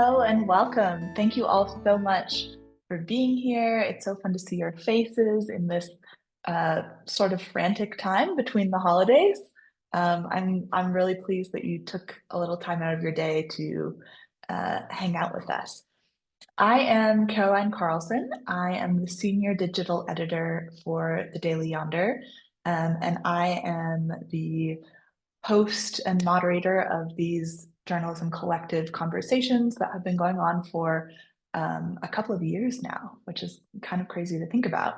Hello and welcome. Thank you all so much for being here. It's so fun to see your faces in this sort of frantic time between the holidays. I'm really pleased that you took a little time out of your day to hang out with us. I am Caroline Carlson. I am the senior digital editor for the Daily Yonder, and I am the host and moderator of these journalism collective conversations that have been going on for a couple of years now, which is kind of crazy to think about.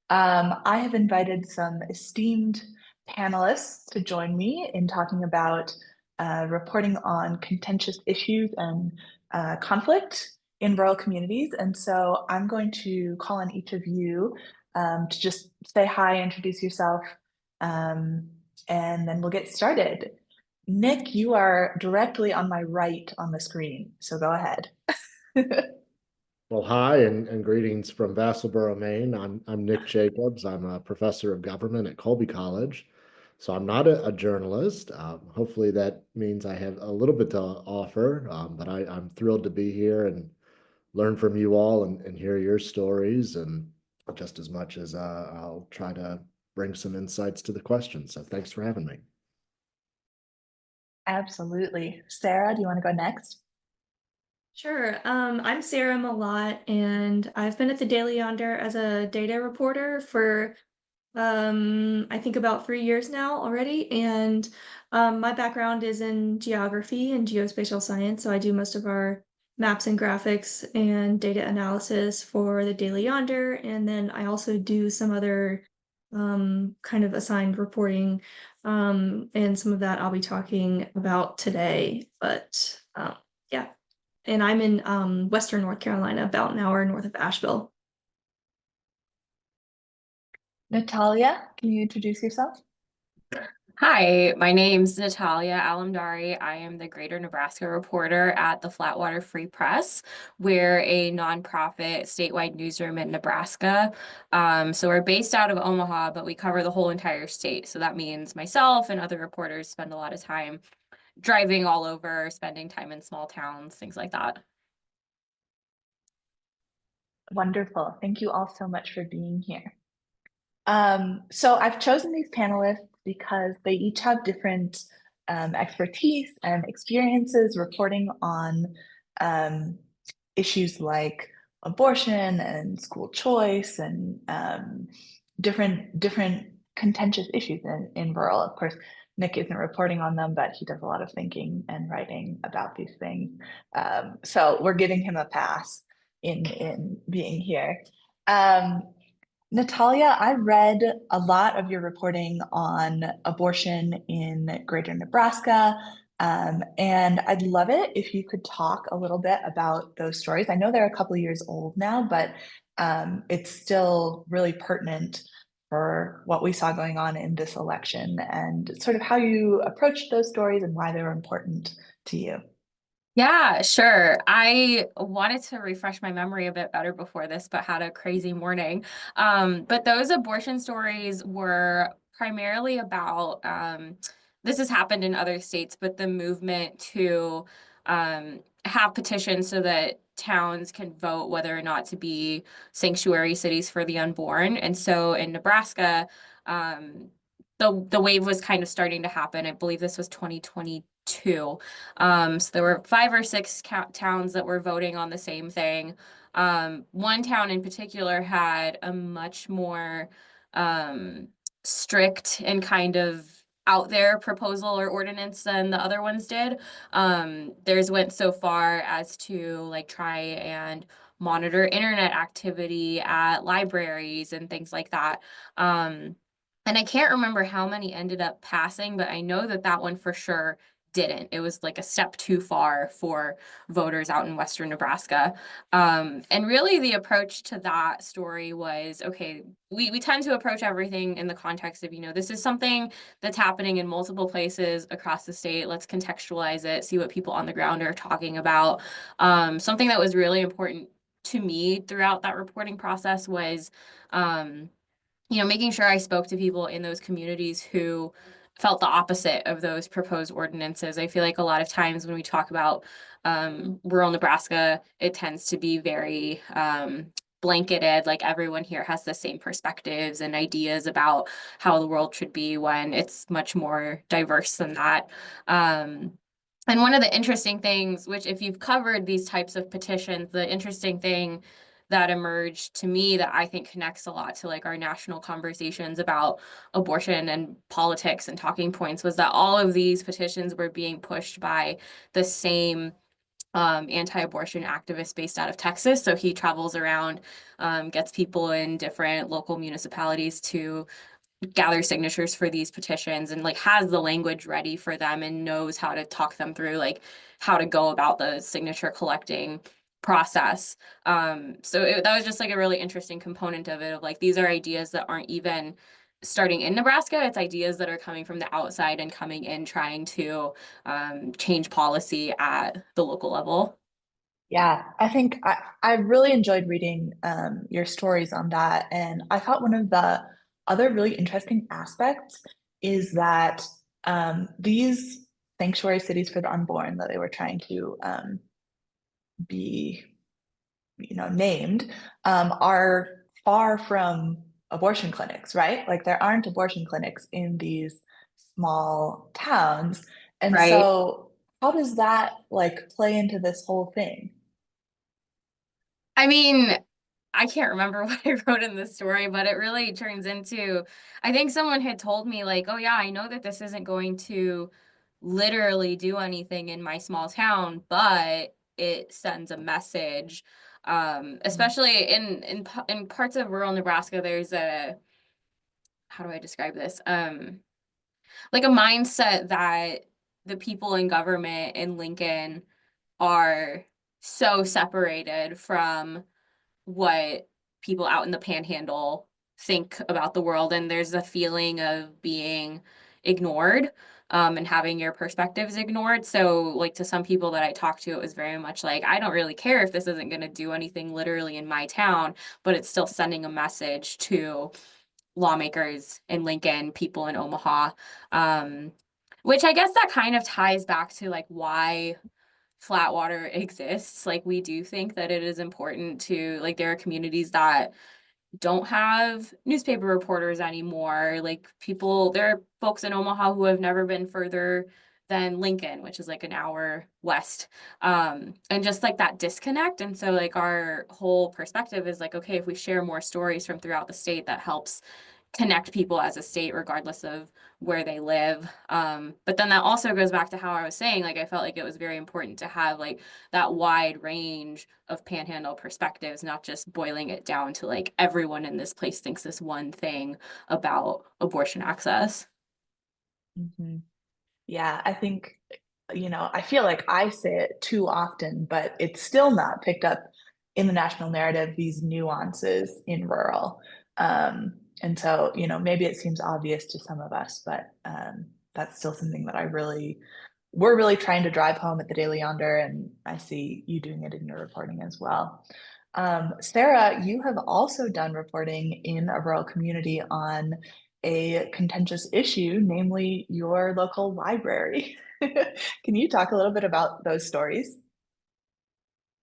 I have invited some esteemed panelists to join me in talking about reporting on contentious issues and conflict in rural communities. And so I'm going to call on each of you to just say hi, introduce yourself, um, and then we'll get started. Nick, you are directly on my right on the screen, so go ahead. Well, hi and greetings from Vassalboro, Maine. I'm Nick Jacobs. I'm a professor of government at Colby College. So I'm not a journalist. Hopefully that means I have a little bit to offer, but I'm thrilled to be here and learn from you all and hear your stories, and just as much as I'll try to bring some insights to the question. So thanks for having me. Absolutely. Sarah, do you want to go next? Sure. I'm Sarah Malott, and I've been at the Daily Yonder as a data reporter for I think about 3 years now already. And my background is in geography and geospatial science, so I do most of our maps and graphics and data analysis for the Daily Yonder, and then I also do some other kind of assigned reporting, and some of that I'll be talking about today. But yeah. And I'm in Western North Carolina, about an hour north of Asheville. Natalia, can you introduce yourself? Hi, my name's Natalia Alamdari. I am the Greater Nebraska reporter at the Flatwater Free Press. We're a nonprofit statewide newsroom in Nebraska. So we're based out of Omaha, but we cover the whole entire state. So that means myself and other reporters spend a lot of time driving all over, spending time in small towns, things like that. Wonderful. Thank you all so much for being here. So I've chosen these panelists because they each have different expertise and experiences reporting on issues like abortion and school choice and different contentious issues in rural. Of course, Nick isn't reporting on them, but he does a lot of thinking and writing about these things. So we're giving him a pass in being here. Um, Natalia, I read a lot of your reporting on abortion in Greater Nebraska, and I'd love it if you could talk a little bit about those stories. I know they're a couple of years old now, but it's still really pertinent for what we saw going on in this election and sort of how you approached those stories and why they were important to you. Yeah, sure. I wanted to refresh my memory a bit better before this, but had a crazy morning. But those abortion stories were primarily about, this has happened in other states, but the movement to have petitions so that towns can vote whether or not to be sanctuary cities for the unborn. And so in Nebraska, the wave was kind of starting to happen. I believe this was 2022. So there were 5 or 6 towns that were voting on the same thing. One town in particular had a much more strict and kind of out there proposal or ordinance than the other ones did. Theirs went so far as to like try and monitor internet activity at libraries and things like that. And I can't remember how many ended up passing, but I know that that one for sure didn't. It was like a step too far for voters out in Western Nebraska. And really the approach to that story was, okay, we tend to approach everything in the context of, this is something that's happening in multiple places across the state. Let's contextualize it, see what people on the ground are talking about. Something that was really important to me throughout that reporting process was, making sure I spoke to people in those communities who felt the opposite of those proposed ordinances. I feel like a lot of times when we talk about rural Nebraska, it tends to be very blanketed, like everyone here has the same perspectives and ideas about how the world should be, when it's much more diverse than that. And one of the interesting things, which if you've covered these types of petitions, the interesting thing that emerged to me that I think connects a lot to like our national conversations about abortion and politics and talking points was that all of these petitions were being pushed by the same anti-abortion activist based out of Texas. So he travels around, gets people in different local municipalities to gather signatures for these petitions, and like has the language ready for them and knows how to talk them through like how to go about the signature collecting process. So that was just like a really interesting component of it, of like these are ideas that aren't even starting in Nebraska. It's ideas that are coming from the outside and coming in trying to change policy at the local level. Yeah, I think I really enjoyed reading your stories on that. And I thought one of the other really interesting aspects is that these sanctuary cities for the unborn that they were trying to be, named, are far from abortion clinics, right? Like there aren't abortion clinics in these small towns. And Right. so how does that like play into this whole thing? I mean, I can't remember what I wrote in the story, but it really turns into, I think someone had told me like, oh yeah, I know that this isn't going to literally do anything in my small town, but it sends a message. Especially in parts of rural Nebraska, there's a, how do I describe this? Like a mindset that the people in government in Lincoln are so separated from what people out in the panhandle think about the world, and there's a feeling of being ignored, and having your perspectives ignored. So like to some people that I talked to, it was very much like, I don't really care if this isn't going to do anything literally in my town, but it's still sending a message to lawmakers in Lincoln, people in Omaha, um, which I guess that kind of ties back to like why Flatwater exists. Like we do think that it is important to, like, there are communities that don't have newspaper reporters anymore. Like people, there are folks in Omaha who have never been further than Lincoln, which is like an hour west. And just like that disconnect. And so like our whole perspective is like, okay, if we share more stories from throughout the state, that helps connect people as a state regardless of where they live. But then that also goes back to how I was saying, like I felt like it was very important to have like that wide range of panhandle perspectives, not just boiling it down to like everyone in this place thinks this one thing about abortion access. Mhm. Yeah, I think, I feel like I say it too often, but it's still not picked up in the national narrative, these nuances in rural. And so, maybe it seems obvious to some of us, but that's still something that we're really trying to drive home at the Daily Yonder, and I see you doing it in your reporting as well. Sarah, you have also done reporting in a rural community on a contentious issue, namely your local library. Can you talk a little bit about those stories?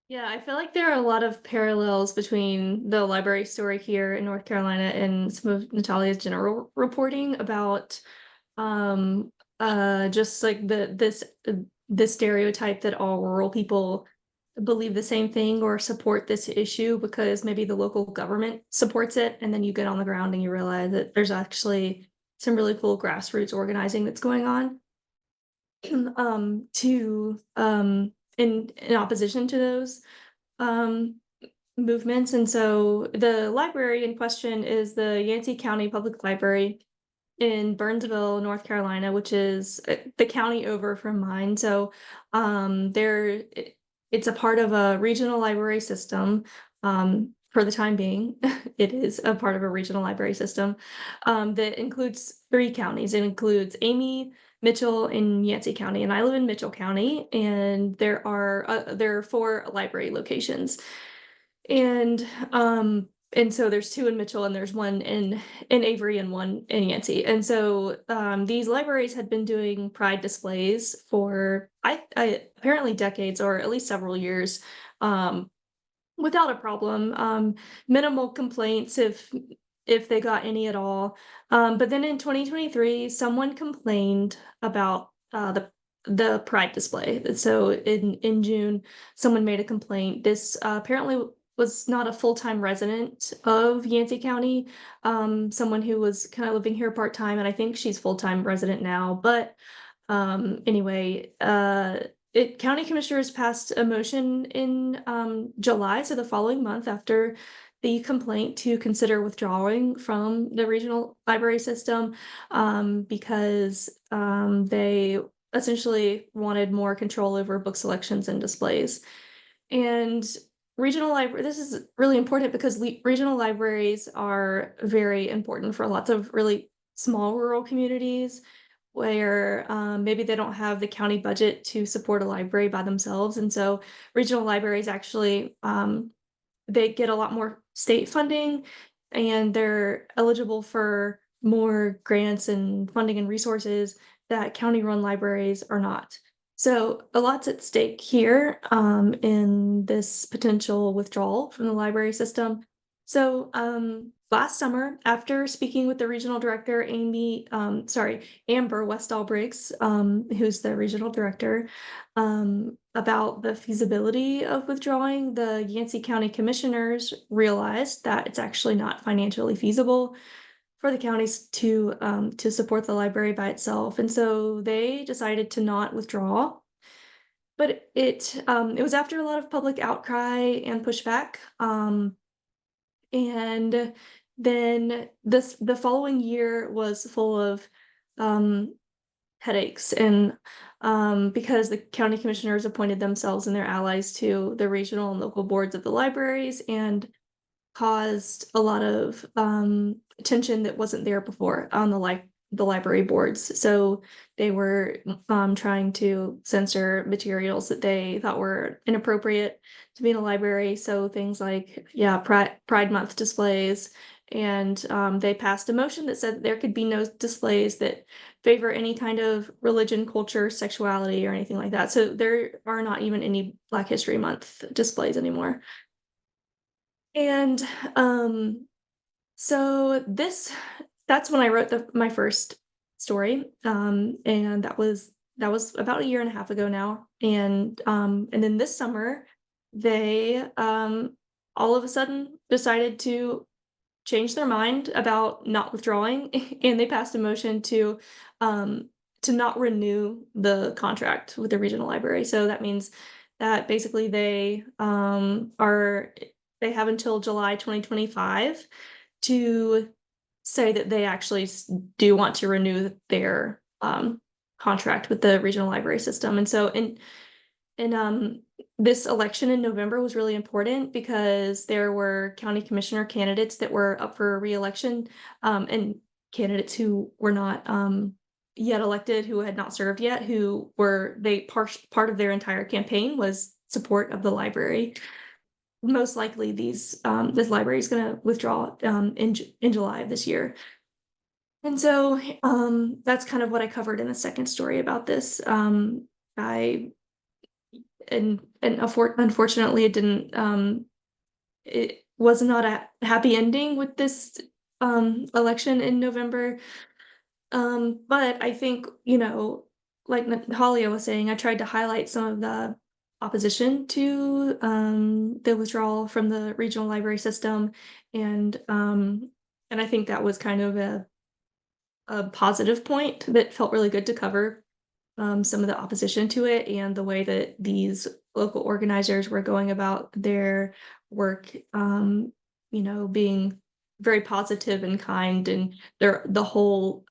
Yeah, I feel like there are a lot of parallels between the library story here in North Carolina and some of Natalia's general reporting about um just like this stereotype that all rural people believe the same thing or support this issue because maybe the local government supports it, and then you get on the ground and you realize that there's actually some really cool grassroots organizing that's going on to in opposition to those um movements. And so the library in question is the Yancey County Public Library in Burnsville, North Carolina, which is the county over from mine. So it's a part of a regional library system. For the time being, it is a part of a regional library system that includes 3 counties. It includes Amy, Mitchell, and Yancey County. And I live in Mitchell County, and there are 4 library locations. And and so there's 2 in Mitchell, and there's 1 in Avery and 1 in Yancey. And so these libraries had been doing pride displays for I apparently decades, or at least several years, without a problem. Minimal complaints if they got any at all. But then in 2023, someone complained about the pride display. So in June, someone made a complaint. This apparently was not a full-time resident of Yancey County, someone who was kind of living here part-time, and I think she's full-time resident now. But anyway, county commissioners passed a motion in July, so the following month after the complaint, to consider withdrawing from the regional library system, because they essentially wanted more control over book selections and displays. And this is really important because regional libraries are very important for lots of really small rural communities where maybe they don't have the county budget to support a library by themselves. And so regional libraries actually, they get a lot more state funding, and they're eligible for more grants and funding and resources that county-run libraries are not. So a lot's at stake here in this potential withdrawal from the library system. So last summer, after speaking with the regional director, Amber Westall Briggs, who's the regional director, about the feasibility of withdrawing, the Yancey County Commissioners realized that it's actually not financially feasible for the counties to support the library by itself, and so they decided to not withdraw. But it was after a lot of public outcry and pushback, and then the following year was full of headaches, and because the county commissioners appointed themselves and their allies to the regional and local boards of the libraries, and caused a lot of tension that wasn't there before on the library boards. So they were trying to censor materials that they thought were inappropriate to be in a library. So things like, Pride Month displays. And they passed a motion that said that there could be no displays that favor any kind of religion, culture, sexuality, or anything like that. So there are not even any Black History Month displays anymore. And so that's when I wrote my first story. And that was about a year and a half ago now. And then this summer, they all of a sudden decided to change their mind about not withdrawing, and they passed a motion to not renew the contract with the regional library. So that means that basically they have until July 2025 to say that they actually do want to renew their contract with the regional library system. And so in this election in November was really important because there were county commissioner candidates that were up for re-election, and candidates who were not yet elected, who had not served yet, who were part of their entire campaign was support of the library. Most likely this library is going to withdraw in July of this year. And so that's kind of what I covered in the second story about this. Unfortunately, it was not a happy ending with this election in November. But I think, like Natalia was saying, I tried to highlight some of the opposition to the withdrawal from the regional library system, and I think that was kind of a positive point that felt really good to cover some of the opposition to it and the way that these local organizers were going about their work, being very positive and kind, and the whole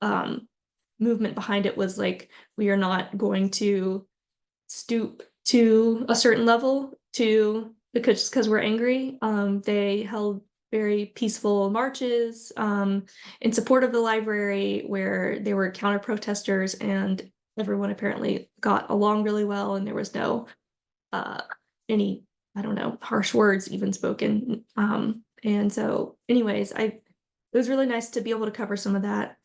movement behind it was like, we are not going to stoop to a certain level because we're angry. They held very peaceful marches in support of the library, where there were counter protesters, and everyone apparently got along really well, and there was no any, I don't know, harsh words even spoken. And so anyways, it was really nice to be able to cover some of that.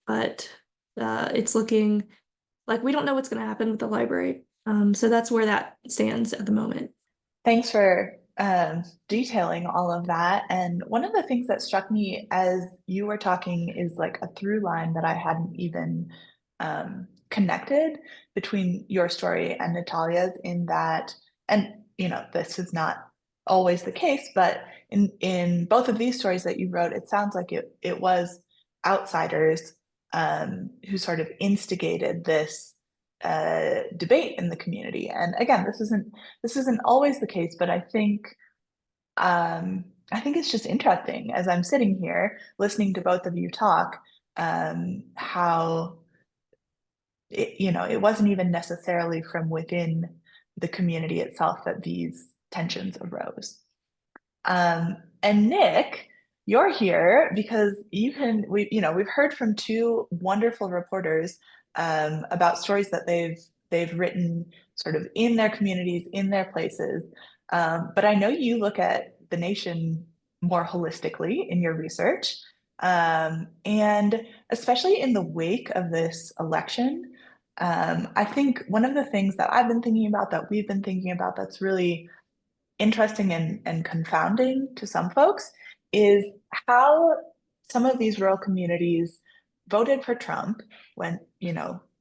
But it's looking like we don't know what's going to happen with the library. So that's where that stands at the moment. Thanks for detailing all of that. And one of the things that struck me as you were talking is like a through line that I hadn't even connected between your story and Natalia's, in that, and this is not always the case, but in both of these stories that you wrote, it sounds like it was outsiders who sort of instigated this debate in the community. And again, this isn't always the case, but I think it's just interesting as I'm sitting here listening to both of you talk, how it wasn't even necessarily from within the community itself that these tensions arose. And Nick, you're here because we've heard from two wonderful reporters about stories that they've written sort of in their communities, in their places. But I know you look at the nation more holistically in your research. And especially in the wake of this election, I think one of the things that I've been thinking about, that we've been thinking about, that's really interesting and confounding to some folks, is how some of these rural communities voted for Trump when,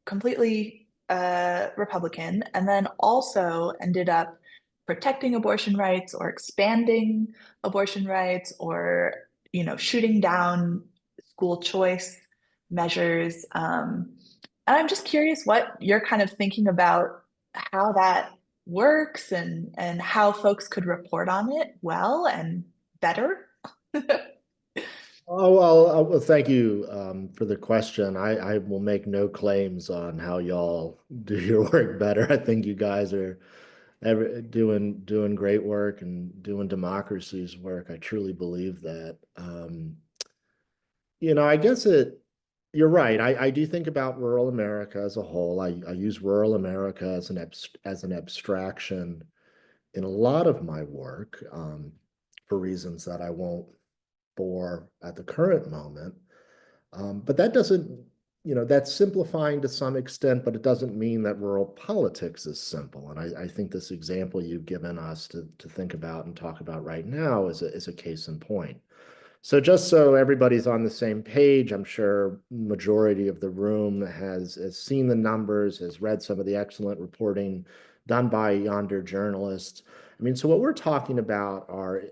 completely Republican, and then also ended up protecting abortion rights or expanding abortion rights, or, shooting down school choice measures. And I'm just curious what you're kind of thinking about how that works, and how folks could report on it well and better. Oh, well, thank you for the question. I will make no claims on how y'all do your work better. I think you guys are doing great work and doing democracy's work. I truly believe that. I guess you're right. I do think about rural America as a whole. I use rural America as an abstraction in a lot of my work, for reasons that I won't bore at the current moment. But that doesn't, that's simplifying to some extent, but it doesn't mean that rural politics is simple. And I think this example you've given us to think about and talk about right now is a case in point. So just so everybody's on the same page, I'm sure majority of the room has seen the numbers, has read some of the excellent reporting done by Yonder journalists. I mean, so what we're talking about are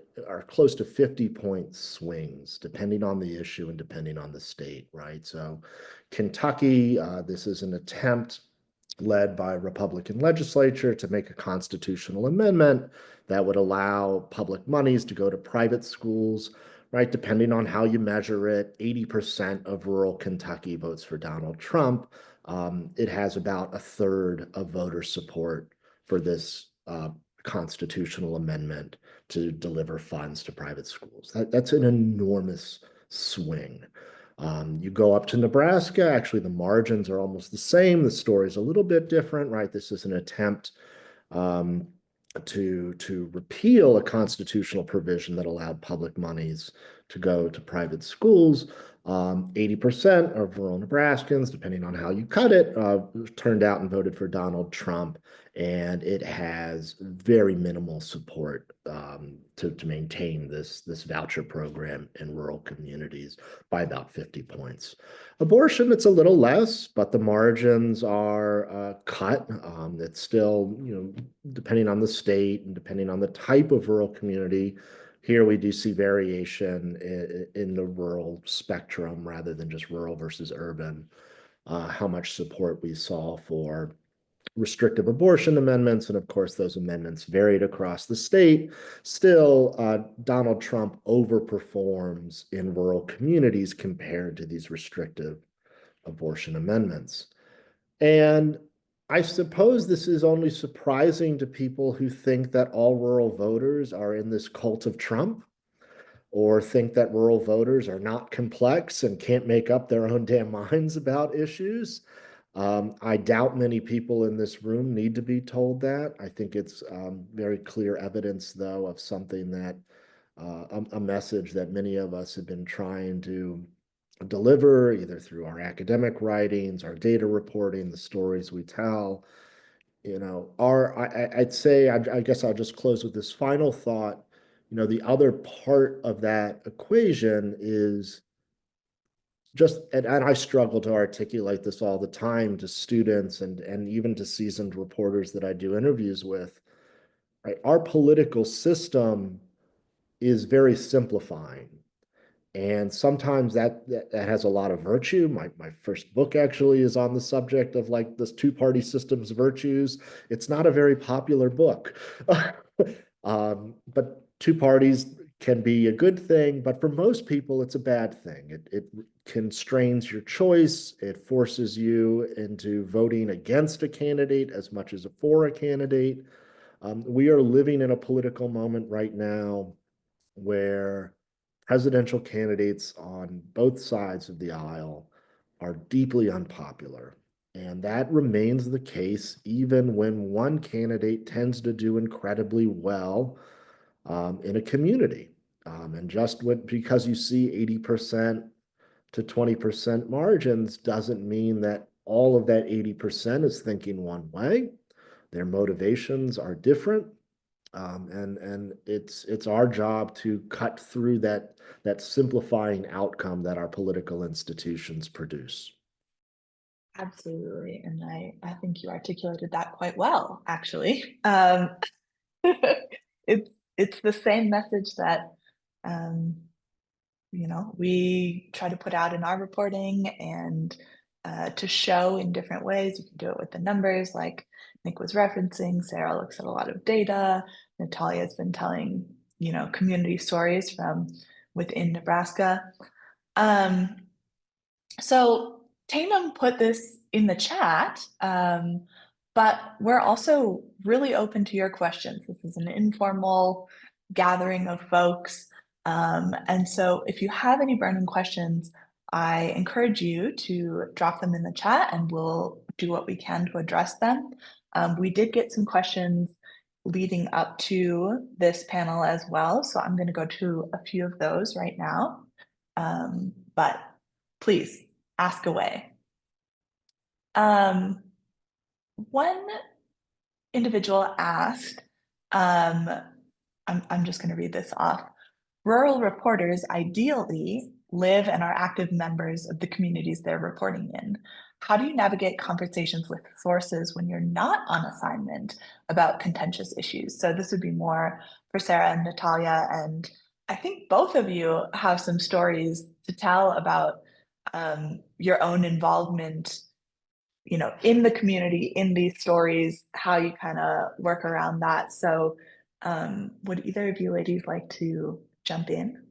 close to 50-point swings, depending on the issue and depending on the state, right? So Kentucky, this is an attempt led by a Republican legislature to make a constitutional amendment that would allow public monies to go to private schools, right? Depending on how you measure it, 80% of rural Kentucky votes for Donald Trump. It has about a third of voter support for this constitutional amendment to deliver funds to private schools. That's an enormous swing. You go up to Nebraska, actually the margins are almost the same. The story's a little bit different, right? This is an attempt to repeal a constitutional provision that allowed public monies to go to private schools. 80% of rural Nebraskans, depending on how you cut it, turned out and voted for Donald Trump, and it has very minimal support to maintain this voucher program in rural communities by about 50 points. Abortion, it's a little less, but the margins are cut. It's still, depending on the state and depending on the type of rural community, here we do see variation in the rural spectrum rather than just rural versus urban, how much support we saw for restrictive abortion amendments. And of course, those amendments varied across the state. Still, Donald Trump overperforms in rural communities compared to these restrictive abortion amendments. And I suppose this is only surprising to people who think that all rural voters are in this cult of Trump, or think that rural voters are not complex and can't make up their own damn minds about issues. I doubt many people in this room need to be told that. I think it's very clear evidence, though, of something that a message that many of us have been trying to deliver, either through our academic writings, our data reporting, the stories we tell. I'd say, I guess I'll just close with this final thought. The other part of that equation is just, and I struggle to articulate this all the time to students and even to seasoned reporters that I do interviews with, right? Our political system is very simplifying. And sometimes that has a lot of virtue. My first book actually is on the subject of like this two-party system's virtues. It's not a very popular book. But two parties can be a good thing, but for most people, it's a bad thing. It constrains your choice. It forces you into voting against a candidate as much as for a candidate. We are living in a political moment right now where presidential candidates on both sides of the aisle are deeply unpopular. And that remains the case even when one candidate tends to do incredibly well in a community. And because you see 80% to 20% margins doesn't mean that all of that 80% is thinking one way. Their motivations are different. And it's our job to cut through that simplifying outcome that our political institutions produce. Absolutely. And I think you articulated that quite well, actually. It's the same message that we try to put out in our reporting and to show in different ways. You can do it with the numbers, like Nick was referencing. Sarah looks at a lot of data. Natalia has been telling, community stories from within Nebraska. So Tainum put this in the chat, but we're also really open to your questions. This is an informal gathering of folks. And so if you have any burning questions, I encourage you to drop them in the chat and we'll do what we can to address them. We did get some questions leading up to this panel as well. So I'm going to go to a few of those right now. But please ask away. One individual asked, I'm just going to read this off. Rural reporters ideally live and are active members of the communities they're reporting in. How do you navigate conversations with sources when you're not on assignment about contentious issues? So this would be more for Sarah and Natalia, and I think both of you have some stories to tell about your own involvement, in the community, in these stories, how you kind of work around that. So would either of you ladies like to jump in?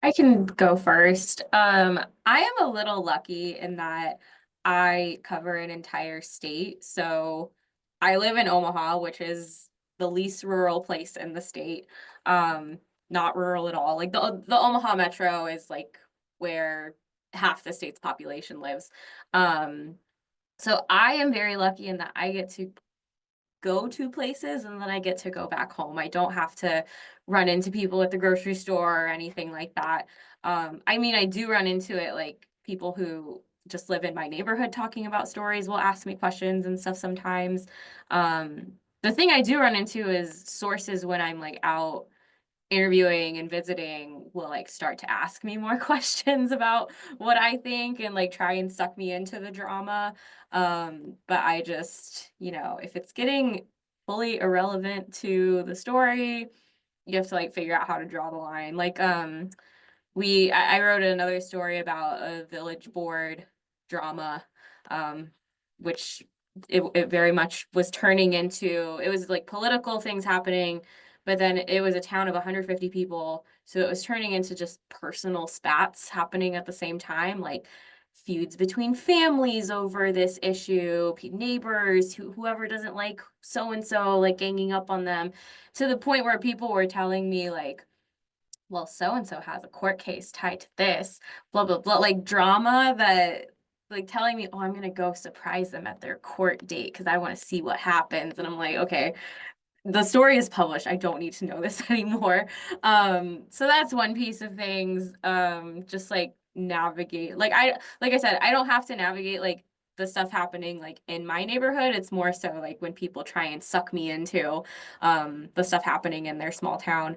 I can go first. I am a little lucky in that I cover an entire state. So I live in Omaha, which is the least rural place in the state. Not rural at all. Like the Omaha metro is like where half the state's population lives. So I am very lucky in that I get to go to places and then I get to go back home. I don't have to run into people at the grocery store or anything like that. I mean, I do run into it, like people who just live in my neighborhood talking about stories will ask me questions and stuff sometimes. The thing I do run into is sources when I'm like out interviewing and visiting will like start to ask me more questions about what I think and like try and suck me into the drama. But I just, if it's getting fully irrelevant to the story, you have to like figure out how to draw the line. Like I wrote another story about a village board drama, which it very much was turning into, it was like political things happening, but then it was a town of 150 people. So it was turning into just personal spats happening at the same time, like feuds between families over this issue, neighbors, whoever doesn't like so-and-so, like ganging up on them, to the point where people were telling me like, well, so-and-so has a court case tied to this, blah, blah, blah, like drama that, like telling me, oh, I'm going to go surprise them at their court date because I want to see what happens. And I'm like, okay, the story is published. I don't need to know this anymore. So that's one piece of things. Just like navigate. Like I said, I don't have to navigate like the stuff happening like in my neighborhood. It's more so like when people try and suck me into the stuff happening in their small town.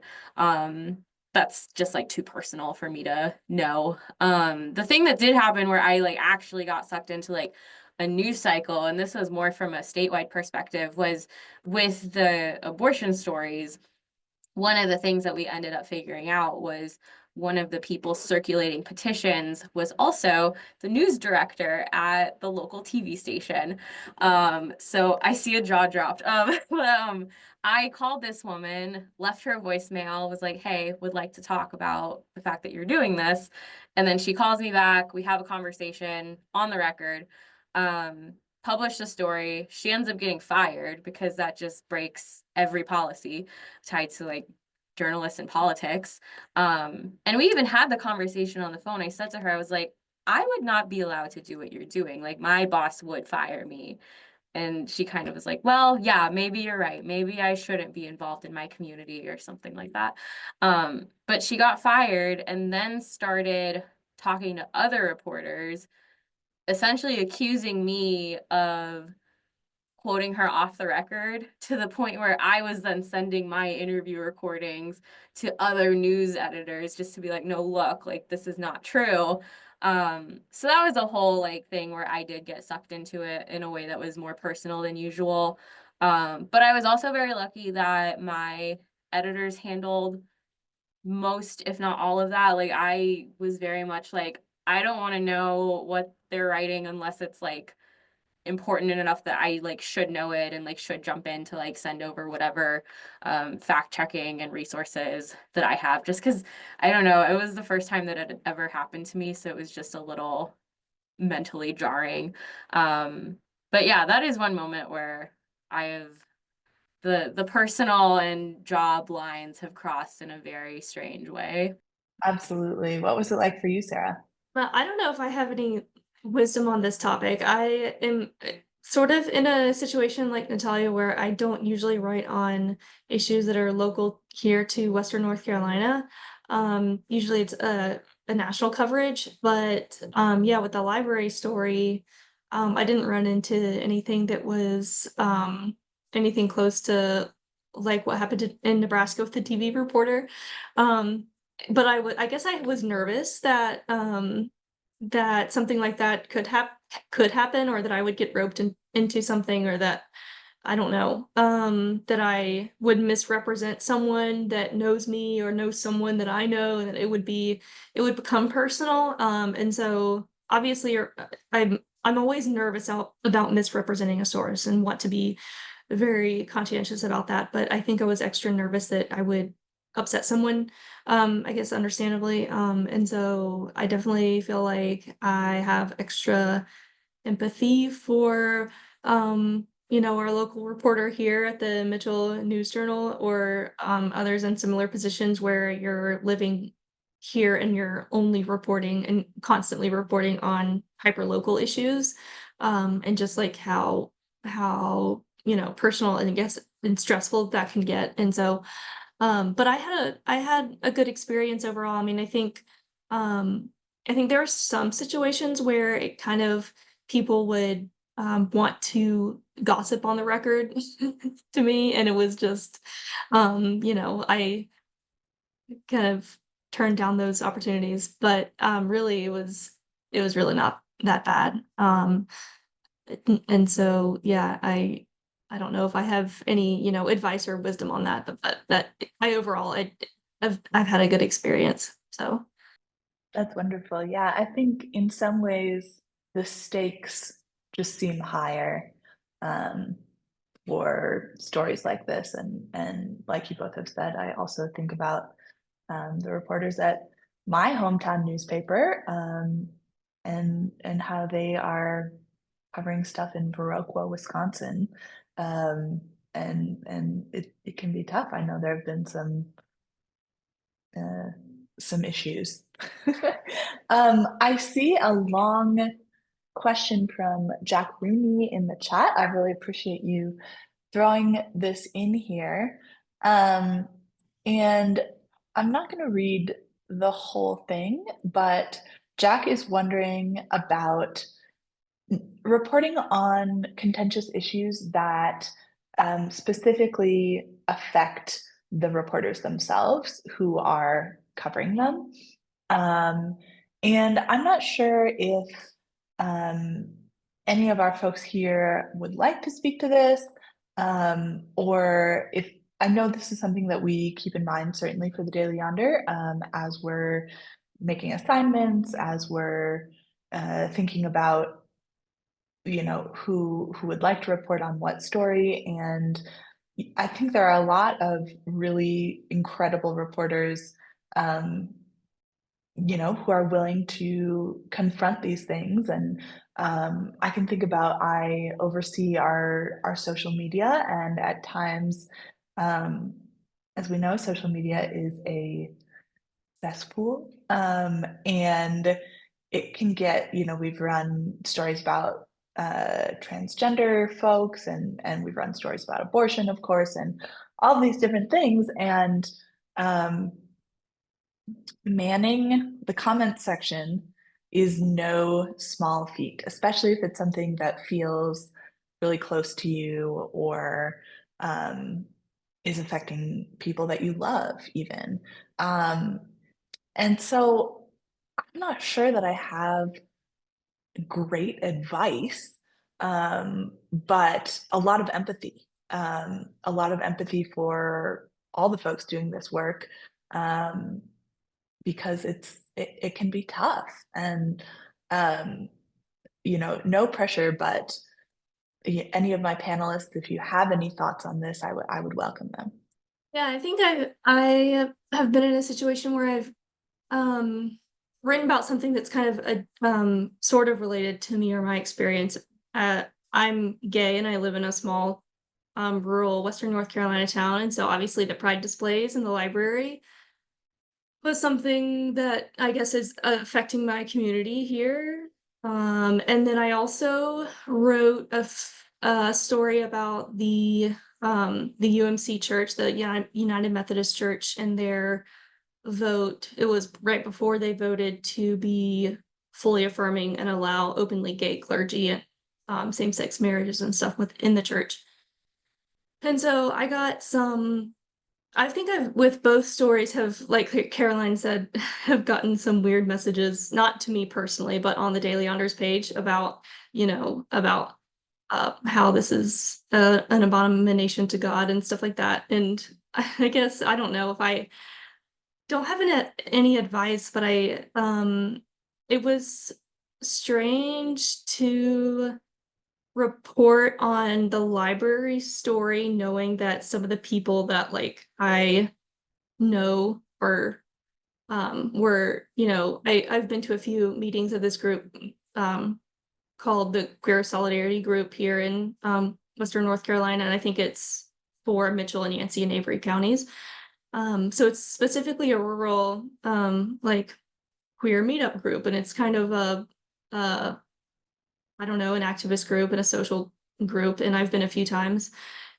That's just like too personal for me to know. The thing that did happen where I like actually got sucked into like a news cycle, and this was more from a statewide perspective, was with the abortion stories. One of the things that we ended up figuring out was one of the people circulating petitions was also the news director at the local TV station. So I see a jaw dropped. I called this woman, left her a voicemail, was like, hey, would like to talk about the fact that you're doing this. And then she calls me back. We have a conversation on the record. Published a story. She ends up getting fired because that just breaks every policy tied to like journalists and politics. And we even had the conversation on the phone. I said to her, I was like, I would not be allowed to do what you're doing. Like my boss would fire me. And she kind of was like, well, yeah, maybe you're right. Maybe I shouldn't be involved in my community or something like that. But she got fired and then started talking to other reporters, essentially accusing me of quoting her off the record, to the point where I was then sending my interview recordings to other news editors just to be like, no, look, like this is not true. So that was a whole like thing where I did get sucked into it in a way that was more personal than usual. But I was also very lucky that my editors handled most, if not all of that. Like I was very much like, I don't want to know what they're writing unless it's like important enough that I like should know it and like should jump in to like send over whatever fact checking and resources that I have, just because I don't know, it was the first time that it had ever happened to me, so it was just a little mentally jarring. But yeah, that is one moment where I have the personal and job lines have crossed in a very strange way. Absolutely. What was it like for you, Sarah? But I don't know if I have any wisdom on this topic. I am sort of in a situation like Natalia where I don't usually write on issues that are local here to Western North Carolina. Usually it's a national coverage, but yeah, with the library story, I didn't run into anything that was anything close to like what happened in Nebraska with the TV reporter. But I guess I was nervous that that something like that could happen, or that I would get roped into something, or that I don't know, that I would misrepresent someone that knows me or knows someone that I know, and that it would become personal. And so obviously I'm always nervous about misrepresenting a source and want to be very conscientious about that. But I think I was extra nervous that I would upset someone, I guess understandably. And so I definitely feel like I have extra empathy for our local reporter here at the Mitchell News Journal, or others in similar positions where you're living here and you're only reporting and constantly reporting on hyper local issues, and just like how personal and I guess and stressful that can get. And so but I had a good experience overall. I mean, I think there are some situations where it kind of people would want to gossip on the record to me, and it was just I kind of turned down those opportunities, but really it was really not that bad. And so yeah, I don't know if I have any, advice or wisdom on that, but that I overall I've had a good experience. So That's wonderful. Yeah, I think in some ways the stakes just seem higher um, for stories like this. And like you both have said, I also think about the reporters at my hometown newspaper, and how they are covering stuff in Viroqua, Wisconsin. And it can be tough. I know there have been some issues. I see a long question from Jack Rooney in the chat. I really appreciate you throwing this in here. And I'm not going to read the whole thing, but Jack is wondering about reporting on contentious issues that specifically affect the reporters themselves who are covering them. And I'm not sure if um, any of our folks here would like to speak to this, or if I know this is something that we keep in mind, certainly for the Daily Yonder, as we're making assignments, as we're thinking about, who would like to report on what story. And I think there are a lot of really incredible reporters, who are willing to confront these things. And I can think about, I oversee our social media, and at times, um, as we know, social media is a cesspool, and it can get, we've run stories about transgender folks, and we've run stories about abortion, of course, and all these different things. And um, manning the comment section is no small feat, especially if it's something that feels really close to you, or um, is affecting people that you love, even. Um, and so I'm not sure that I have great advice, but a lot of empathy for all the folks doing this work, um, because it can be tough. And um, no pressure, but any of my panelists, if you have any thoughts on this, I would welcome them. Yeah, I think I have been in a situation where I've written about something that's kind of a sort of related to me or my experience. I'm gay and I live in a small rural Western North Carolina town, and so obviously the pride displays in the library was something that I guess is affecting my community here. And then I also wrote a story about the UMC Church, the United Methodist Church, and their vote. It was right before they voted to be fully affirming and allow openly gay clergy and same-sex marriages and stuff within the church. And so I got some, I think I've, with both stories, have, like Caroline said, have gotten some weird messages, not to me personally, but on the Daily Yonder's page about, about how this is an abomination to God and stuff like that. And I guess, I don't know if I don't have any advice, but it was strange to report on the library story, knowing that some of the people that like I know or were, I've been to a few meetings of this group called the Queer Solidarity Group here in Western North Carolina, and I think it's for Mitchell and Yancey and Avery counties. So it's specifically a rural like queer meetup group, and it's kind of a I don't know, an activist group and a social group, and I've been a few times.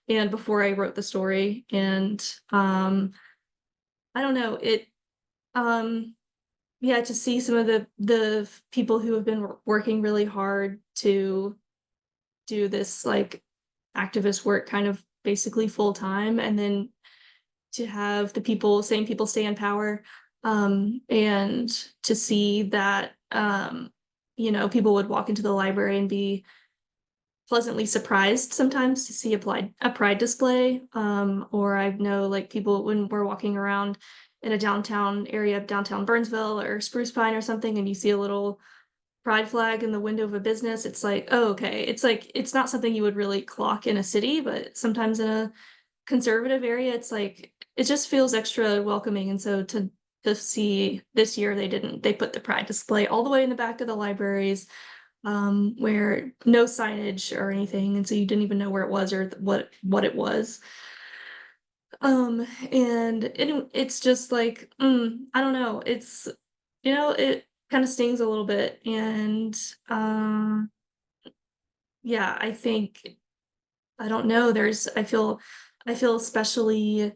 And before I wrote the story, and I don't know, it yeah, to see some of the people who have been working really hard to do this like activist work kind of basically full time, and then to have same people stay in power, and to see that people would walk into the library and be pleasantly surprised sometimes to see a pride display, or I know like people when we're walking around in a downtown area, downtown Burnsville or Spruce Pine or something, and you see a little pride flag in the window of a business, it's like, oh, okay, it's like it's not something you would really clock in a city, but sometimes in a conservative area, it's like it just feels extra welcoming. And so to see this year they put the pride display all the way in the back of the libraries, where no signage or anything, and so you didn't even know where it was or what it was. And it's just like, I don't know, it's it kind of stings a little bit. And yeah, I think I don't know, I feel especially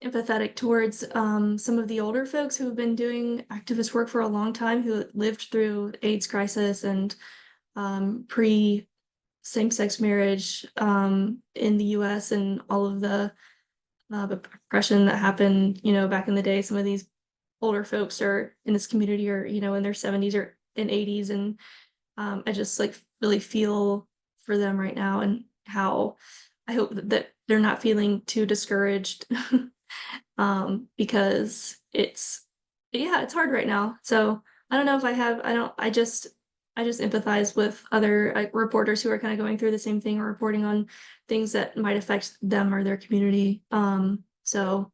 empathetic towards some of the older folks who have been doing activist work for a long time, who lived through AIDS crisis and pre same-sex marriage in the US, and all of the oppression that happened, you know, back in the day. Some of these older folks are in this community, or, you know, in their 70s or in 80s, and I just like really feel for them right now, and how I hope that they're not feeling too discouraged because yeah, it's hard right now. So I don't know if I have, I don't, I just empathize with other reporters who are kind of going through the same thing, or reporting on things that might affect them or their community. So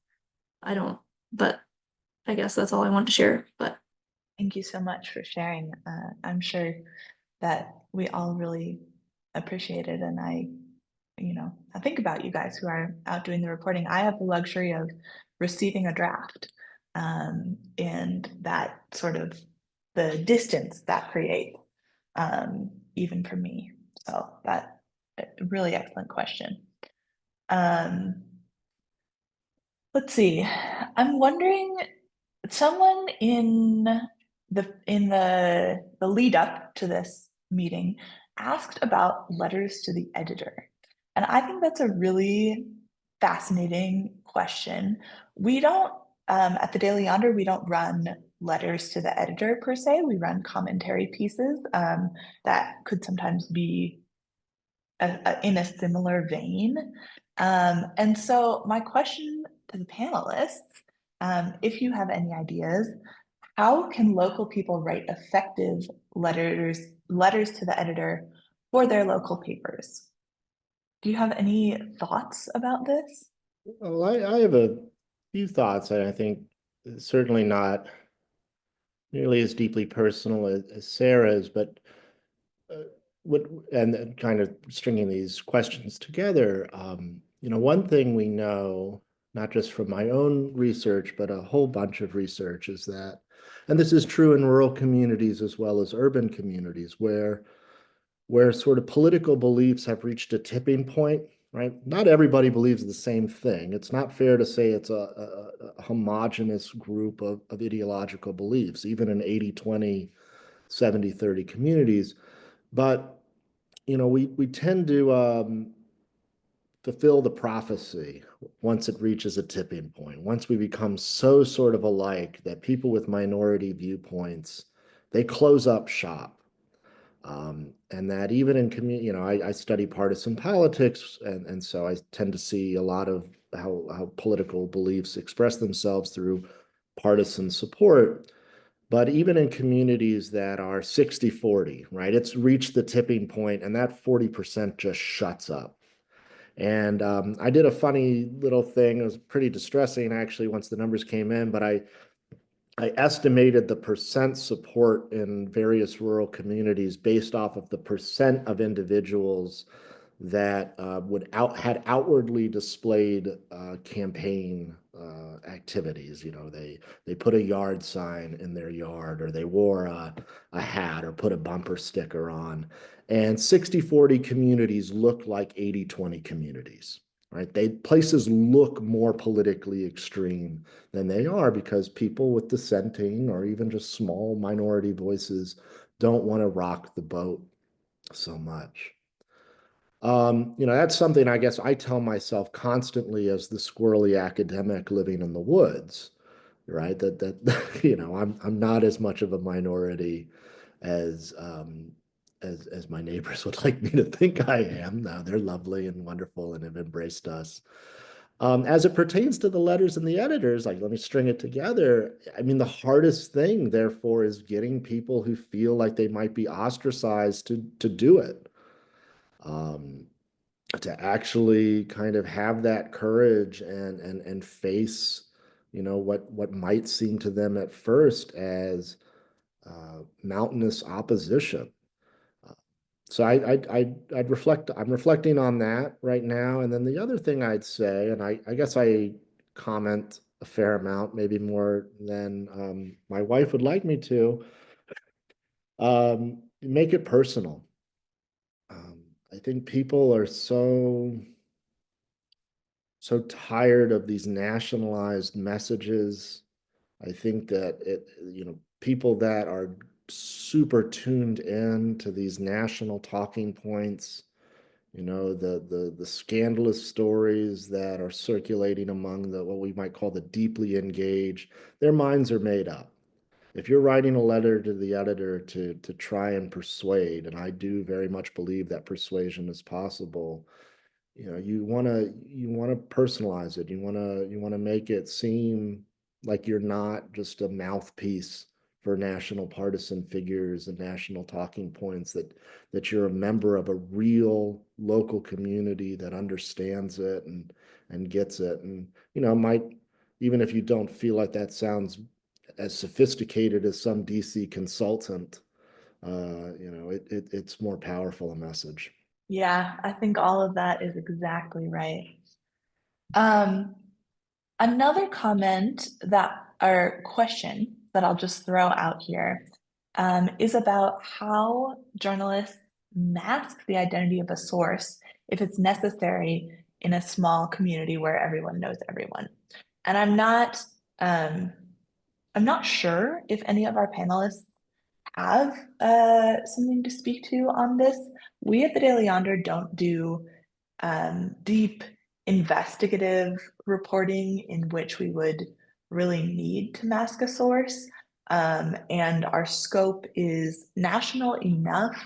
I don't, but I guess that's all I want to share. But Thank you so much for sharing. I'm sure that we all really appreciate it. And I think about you guys who are out doing the reporting. I have the luxury of receiving a draft, and that sort of the distance that creates, even for me. So that really excellent question. Let's see. I'm wondering, someone in the lead up to this meeting asked about letters to the editor. And I think that's a really fascinating question. We don't, at the Daily Yonder, we don't run letters to the editor per se. We run commentary pieces that could sometimes be in a similar vein. And so my question to the panelists, if you have any ideas, how can local people write effective letters to the editor for their local papers? Do you have any thoughts about this? Well, I have a few thoughts, and I think certainly not nearly as deeply personal as Sarah's, but what, and then kind of stringing these questions together, one thing we know, not just from my own research, but a whole bunch of research, is that, and this is true in rural communities as well as urban communities, where sort of political beliefs have reached a tipping point, right? Not everybody believes the same thing. It's not fair to say it's a homogenous group of ideological beliefs, even in 80-20, 70-30 communities. But we tend to fulfill the prophecy once it reaches a tipping point. Once we become so sort of alike that people with minority viewpoints, they close up shop. And that even in community, I study partisan politics, and so I tend to see a lot of how political beliefs express themselves through partisan support. But even in communities that are 60-40, right, it's reached the tipping point, and that 40% just shuts up. And I did a funny little thing. It was pretty distressing, actually, once the numbers came in, but I estimated the percent support in various rural communities based off of the percent of individuals that had outwardly displayed campaign activities. They put a yard sign in their yard, or they wore a hat, or put a bumper sticker on. And 60-40 communities look like 80-20 communities, right? Places look more politically extreme than they are, because people with dissenting or even just small minority voices don't want to rock the boat so much. That's something I guess I tell myself constantly as the squirrely academic living in the woods, right? That I'm not as much of a minority as as my neighbors would like me to think I am. Now they're lovely and wonderful and have embraced us. As it pertains to the letters and the editors, like, let me string it together. I mean, the hardest thing, therefore, is getting people who feel like they might be ostracized to do it. To actually kind of have that courage and face, what might seem to them at first as mountainous opposition. So I'd reflect. I'm reflecting on that right now. And then the other thing I'd say, and I guess I comment a fair amount, maybe more than my wife would like me to, make it personal. I think people are so tired of these nationalized messages. I think that people that are super tuned in to these national talking points, the scandalous stories that are circulating among the what we might call the deeply engaged, their minds are made up. If you're writing a letter to the editor to try and persuade, and I do very much believe that persuasion is possible, you want to personalize it. You want to make it seem like you're not just a mouthpiece for national partisan figures and national talking points, that you're a member of a real local community that understands it and gets it. And might, even if you don't feel like that sounds as sophisticated as some DC consultant, it's more powerful a message. Yeah, I think all of that is exactly right. Um, Another comment that, or question that I'll just throw out here, is about how journalists mask the identity of a source if it's necessary in a small community where everyone knows everyone. And I'm not sure if any of our panelists have something to speak to on this. We at the Daily Yonder don't do deep investigative reporting in which we would really need to mask a source. And our scope is national enough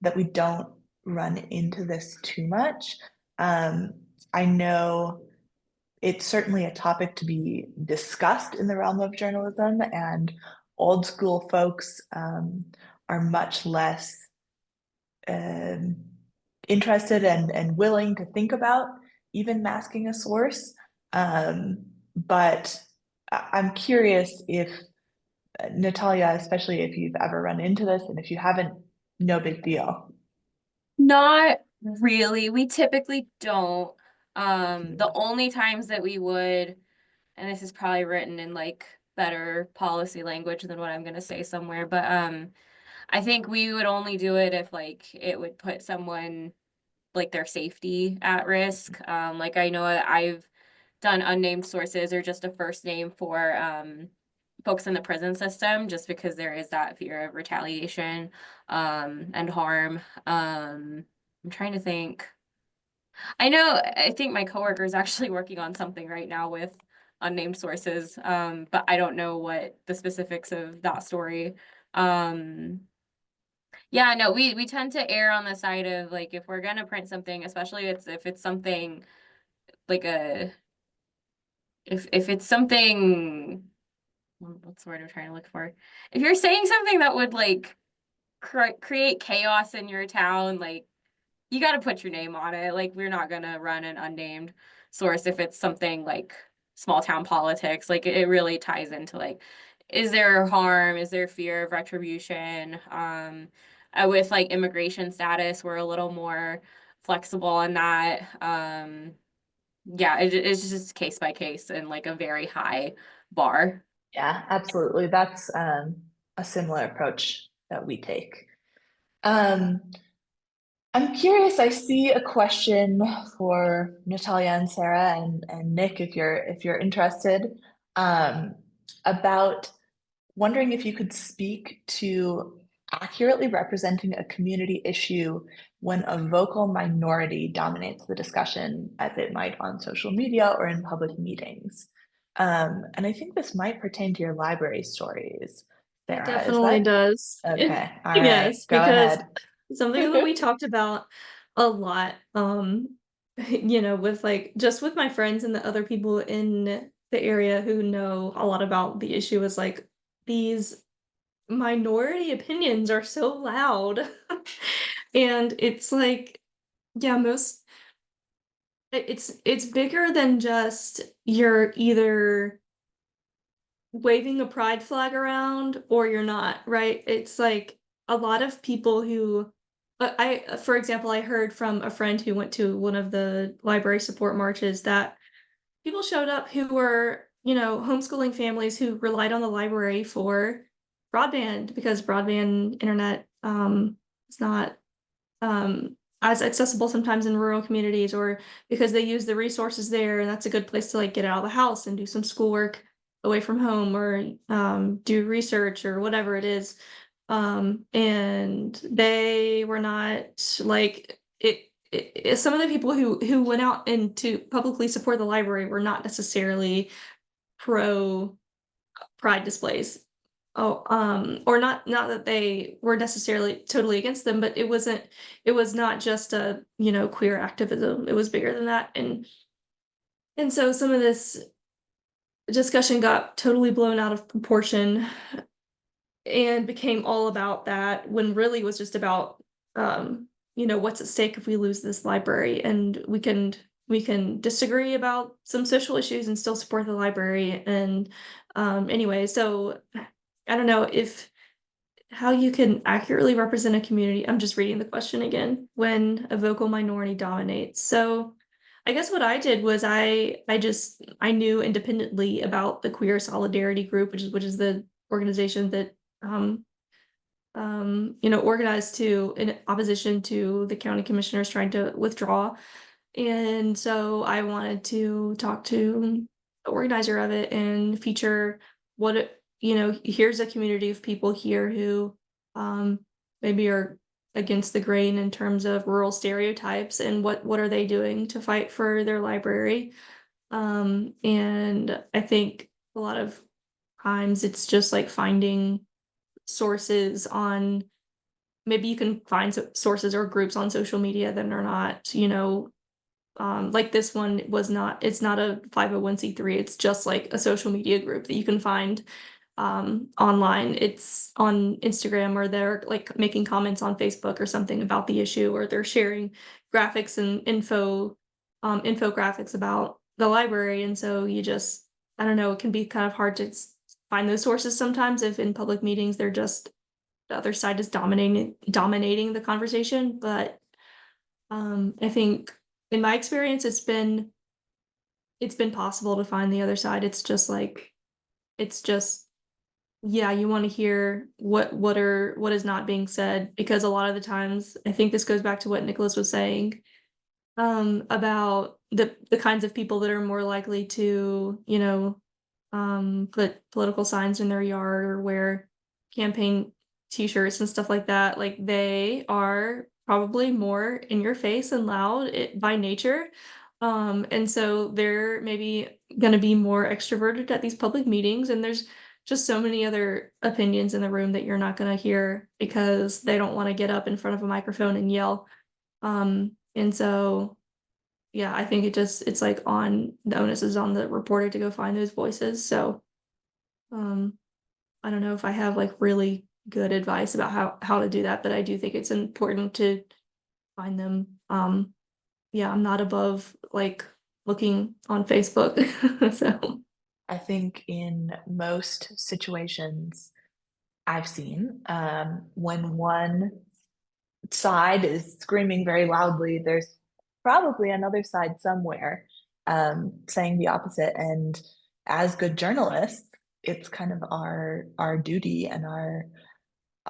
that we don't run into this too much. I know it's certainly a topic to be discussed in the realm of journalism, and old school folks are much less um, interested and willing to think about even masking a source. But I'm curious if, Natalia, especially if you've ever run into this, and if you haven't, no big deal. Not really. We typically don't. The only times that we would, and this is probably written in like better policy language than what I'm gonna say somewhere, but I think we would only do it if like it would put someone like their safety at risk. Like I know I've done unnamed sources or just a first name for folks in the prison system, just because there is that fear of retaliation and harm. I'm trying to think. I think my coworker is actually working on something right now with unnamed sources, but I don't know what the specifics of that story. Um, yeah, no, we tend to err on the side of like if we're gonna print something, especially if it's something like a if it's something, what's the word I'm trying to look for? If you're saying something that would like create chaos in your town, like you got to put your name on it. Like we're not gonna run an unnamed source if it's something like small town politics. Like it really ties into like, is there harm? Is there fear of retribution? With like immigration status, we're a little more flexible in that. Yeah, it's just case by case and like a very high bar. Yeah, absolutely. That's a similar approach that we take. Um, I'm curious, I see a question for Natalia and Sarah and Nick, if you're interested, um, about wondering if you could speak to accurately representing a community issue when a vocal minority dominates the discussion, as it might on social media or in public meetings. And I think this might pertain to your library stories, It Sarah. Is definitely that does. okay? All right, Yes, go because ahead. something that we talked about a lot, with like just with my friends and the other people in the area who know a lot about the issue is like these minority opinions are so loud. And it's like, yeah, it's bigger than just you're either waving a pride flag around or you're not, right? It's like a lot of people who for example, I heard from a friend who went to one of the library support marches that people showed up who were, homeschooling families who relied on the library for broadband because broadband internet is not as accessible sometimes in rural communities, or because they use the resources there, and that's a good place to like get out of the house and do some schoolwork away from home, or do research or whatever it is. And they were not like some of the people who went out and to publicly support the library were not necessarily pro pride displays. Oh, or not that they were necessarily totally against them, but it was not just a, queer activism. It was bigger than that. And so some of this discussion got totally blown out of proportion and became all about that, when really was just about what's at stake if we lose this library. And we can disagree about some social issues and still support the library. And anyway, so I don't know if how you can accurately represent a community. I'm just reading the question again. When a vocal minority dominates. So I guess what I did was I knew independently about the Queer Solidarity Group, which is the organization that organized to in opposition to the county commissioners trying to withdraw. And so I wanted to talk to the organizer of it and feature here's a community of people here who maybe are against the grain in terms of rural stereotypes, and what are they doing to fight for their library. And I think a lot of times it's just like finding sources on, maybe you can find sources or groups on social media that are not, like this one it's not a 501c3. It's just like a social media group that you can find online. It's on Instagram, or they're like making comments on Facebook or something about the issue, or they're sharing graphics and infographics about the library. And so I don't know, it can be kind of hard to find those sources sometimes if in public meetings they're just, the other side is dominating the conversation. But I think in my experience it's been possible to find the other side. It's just yeah, you want to hear what is not being said, because a lot of the times, I think this goes back to what Nicholas was saying about the kinds of people that are more likely to put political signs in their yard or wear campaign t-shirts and stuff like that. Like, they are probably more in your face and loud by nature. And so they're maybe going to be more extroverted at these public meetings, and there's just so many other opinions in the room that you're not going to hear because they don't want to get up in front of a microphone and yell. And so yeah, I think it's like the onus is on the reporter to go find those voices. So I don't know if I have like really good advice about how to do that, but I do think it's important to find them. Yeah, I'm not above like looking on Facebook. So I think in most situations I've seen, when one side is screaming very loudly, there's probably another side somewhere saying the opposite. And as good journalists, it's kind of our duty and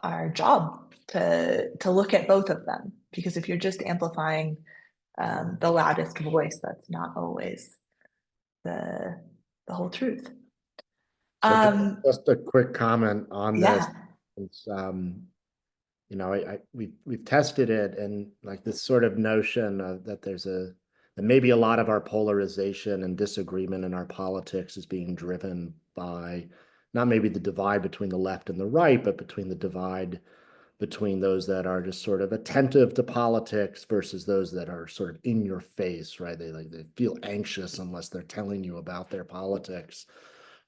our job to look at both of them, because if you're just amplifying the loudest voice, that's not always the whole truth. So just a quick comment on this. Yeah. It's, we've tested it, and like this sort of notion of that that maybe a lot of our polarization and disagreement in our politics is being driven by not maybe the divide between the left and the right, but between the divide between those that are just sort of attentive to politics versus those that are sort of in your face, right? They feel anxious unless they're telling you about their politics.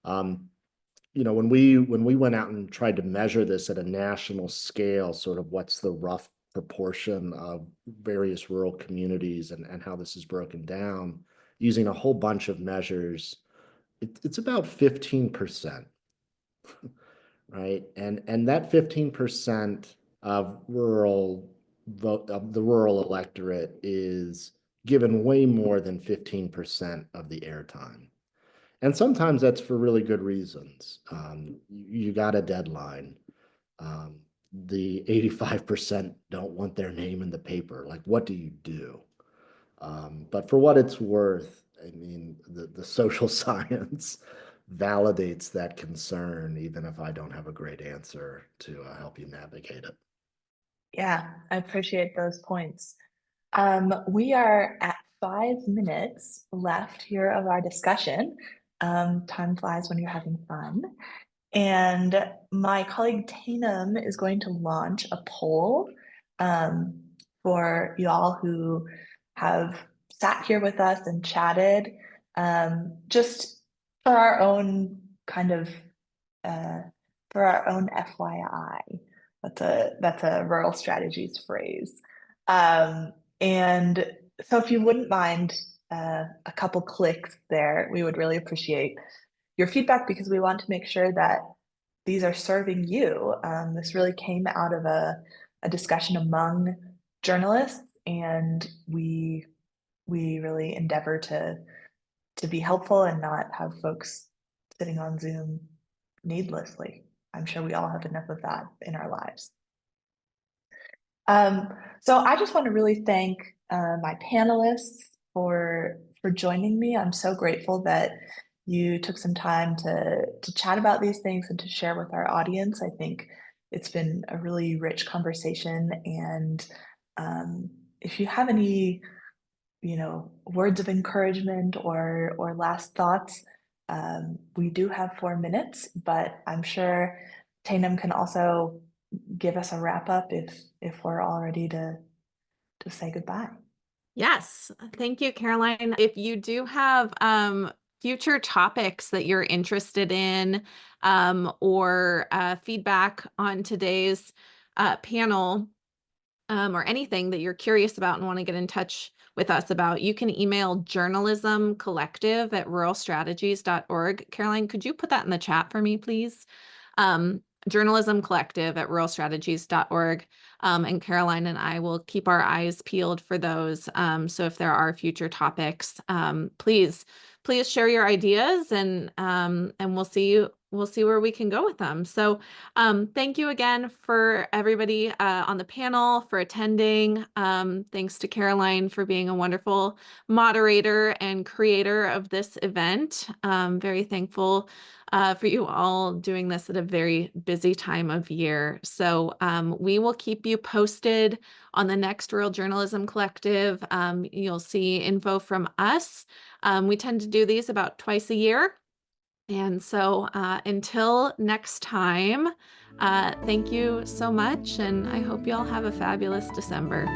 When we went out and tried to measure this at a national scale, sort of what's the rough proportion of various rural communities and how this is broken down using a whole bunch of measures, it's about 15%, right? And that 15% of the rural electorate is given way more than 15% of the airtime. And sometimes that's for really good reasons. You got a deadline. the 85% don't want their name in the paper. Like, what do you do? But for what it's worth, I mean, the social science validates that concern, even if I don't have a great answer to help you navigate it. Yeah, I appreciate those points. We are at 5 minutes left here of our discussion. Time flies when you're having fun. And my colleague Tainum is going to launch a poll um, for y'all who have sat here with us and chatted, just for our own kind of for our own FYI. That's a rural strategies phrase. And so if you wouldn't mind a couple clicks there, we would really appreciate your feedback because we want to make sure that these are serving you. This really came out of a discussion among journalists, and we really endeavor to be helpful and not have folks sitting on Zoom needlessly. I'm sure we all have enough of that in our lives. So I just want to really thank my panelists for joining me. I'm so grateful that you took some time to chat about these things and to share with our audience. I think it's been a really rich conversation. And if you have any, words of encouragement or last thoughts, we do have 4 minutes, but I'm sure Tainum can also give us a wrap up if we're all ready to say goodbye. Yes, thank you, Caroline. If you do have future topics that you're interested in or feedback on today's panel or anything that you're curious about and want to get in touch with us about, you can email journalismcollective@ruralstrategies.org. Caroline, could you put that in the chat for me, please? Journalismcollective@ruralstrategies.org. And Caroline and I will keep our eyes peeled for those. So if there are future topics, please share your ideas and we'll see where we can go with them. So thank you again for everybody on the panel for attending. Thanks to Caroline for being a wonderful moderator and creator of this event. Very thankful for you all doing this at a very busy time of year. So we will keep you posted on the next Rural Journalism Collective. You'll see info from us. We tend to do these about twice a year. And so until next time, thank you so much. And I hope you all have a fabulous December.